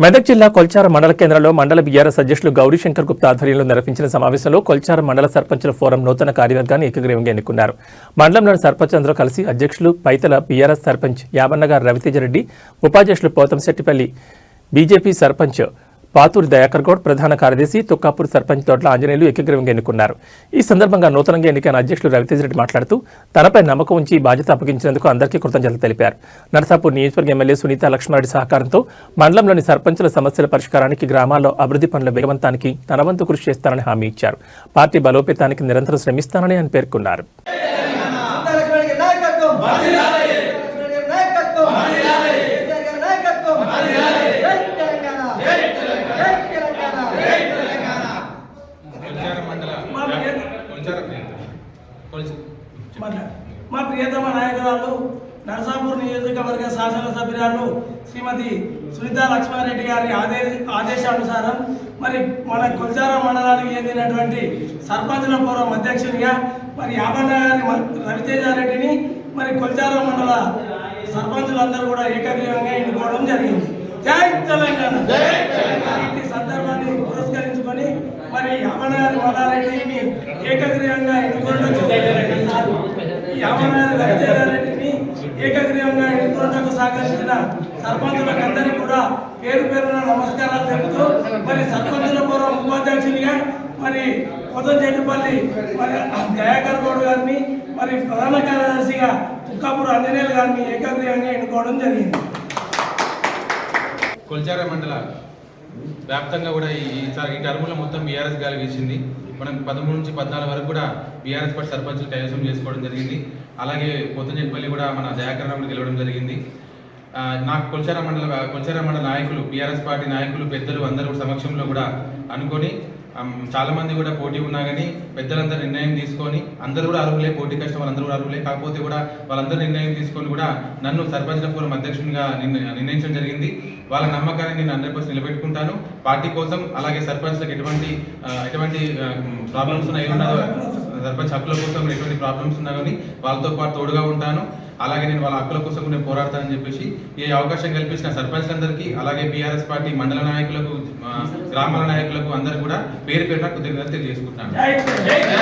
మెదక్ జిల్లా కొల్చారం మండల కేంద్రంలో మండల బీఆర్ఎస్ అధ్యక్షులు గౌరీశంకర్ గుప్తా ఆధ్వర్యంలో నిర్వహించిన సమావేశంలో కొల్చారం మండల సర్పంచుల ఫోరం నూతన కార్యవర్గాన్ని ఏకగ్రీవంగా ఎన్నుకున్నారు. మండలంలోని సర్పంచులందరూ కలిసి అధ్యక్షులు పైతల బీఆర్ఎస్ సర్పంచ్ యాబన్నగారు రవితేజరెడ్డి, ఉపాధ్యక్షులు పోతంశెట్టిపల్లి బీజేపీ సర్పంచ్ పాతూరి దయాకర్ గౌడ్, ప్రధాన కార్యదర్శి తుక్కాపూర్ సర్పంచ్ తోట్ల ఆంజనేయులు ఏకగ్రీవంగా ఎన్నుకున్నారు. ఈ సందర్భంగా నూతనంగా ఎన్నికైన అధ్యక్షులు రవితేజరెడ్డి మాట్లాడుతూ తనపై నమ్మకం ఉంచి బాధ్యత అప్పగించినందుకు అందరికీ కృతజ్ఞతలు తెలిపారు. నరసాపూర్ నియోజకవర్గ ఎమ్మెల్యే సునీత లక్ష్మారెడ్డి సహకారంతో మండలంలోని సర్పంచుల సమస్యల పరిష్కారానికి, గ్రామాల్లో అభివృద్ధి పనుల వేగవంతానికి తన వంతు కృషి చేస్తానని హామీ ఇచ్చారు. పార్టీ బలోపేతానికి నిరంతరం శ్రమిస్తానని ఆయన పేర్కొన్నారు. మా ప్రియతమ నాయకురాలు నరసాపూర్ నియోజకవర్గ శాసనసభ్యురాలు శ్రీమతి సునీత లక్ష్మారెడ్డి గారి ఆదేశానుసారం మరి మన కొల్చారం మండలానికి చెందినటువంటి సర్పంచుల ఫోరం అధ్యక్షునిగా మరి యాబన్న గారి రవితేజారెడ్డిని మరి కొల్చారం మండల సర్పంచులందరూ కూడా ఏకగ్రీవంగా ఎన్నుకోవడం జరిగింది. జై తెలంగాణ. ఈ సందర్భాన్ని పురస్కరించుకొని మరి యాబన్న గారి మల్లారెడ్డిని ఏకగ్రీవంగా ఎన్నుకోవడం రవితేజారెడ్డిని ఏకగ్రీవంగా ఎన్నుకోవడానికి సహకరించిన సర్పంచులకు అందరికీ కూడా పేరు పేరున నమస్కారాలు తెలుపుతూ మరి సర్పంచుల ఫోరం ఉపాధ్యక్షునిగా మరి పోతంశెట్టిపల్లి మరి దయాకర్ గౌడ్ గారిని, మరి ప్రధాన కార్యదర్శిగా తుక్కాపూర్ ఆంజనేయులు గారిని ఏకగ్రీవంగా ఎన్నుకోవడం జరిగింది. కొల్చారం మండల వ్యాప్తంగా కూడా ఈ టర్ములో మొత్తం బీఆర్ఎస్ గాలి వీసింది. మనం 13 నుంచి 14 వరకు కూడా బీఆర్ఎస్ పార్టీ సర్పంచులు కైవసం చేసుకోవడం జరిగింది. అలాగే పోతంశెట్టిపల్లి కూడా మన దయాకర్ రావుడు గెలవడం జరిగింది. నాకు కొల్చారం మండల నాయకులు, బీఆర్ఎస్ పార్టీ నాయకులు, పెద్దలు అందరూ సమక్షంలో కూడా అనుకొని చాలామంది కూడా పోటీ ఉన్నా కానీ పెద్దలందరూ నిర్ణయం తీసుకొని, అందరూ కూడా అర్హులే, పోటీ కష్టం వాళ్ళందరూ కూడా అర్హులే, కాకపోతే కూడా వాళ్ళందరూ నిర్ణయం తీసుకొని కూడా నన్ను సర్పంచుల ఫోరం అధ్యక్షునిగా నిర్ణయించడం జరిగింది. వాళ్ళ నమ్మకాన్ని నేను 100% నిలబెట్టుకుంటాను. పార్టీ కోసం, అలాగే సర్పంచ్లకు ఎటువంటి ప్రాబ్లమ్స్ ఉన్నా, ఏమన్నా సర్పంచ్ హక్కుల కోసం ఎటువంటి ప్రాబ్లమ్స్ ఉన్నా కానీ వాళ్ళతో పాటు తోడుగా ఉంటాను. అలాగే నేను వాళ్ళ హక్కుల కోసం నేను పోరాడతానని చెప్పేసి ఈ అవకాశం కల్పించిన సర్పంచ్లందరికీ, అలాగే బీఆర్ఎస్ పార్టీ మండల నాయకులకు, గ్రామాల నాయకులకు అందరూ కూడా పేరు పేరున కృతజ్ఞతలు తెలియజేసుకుంటున్నాను.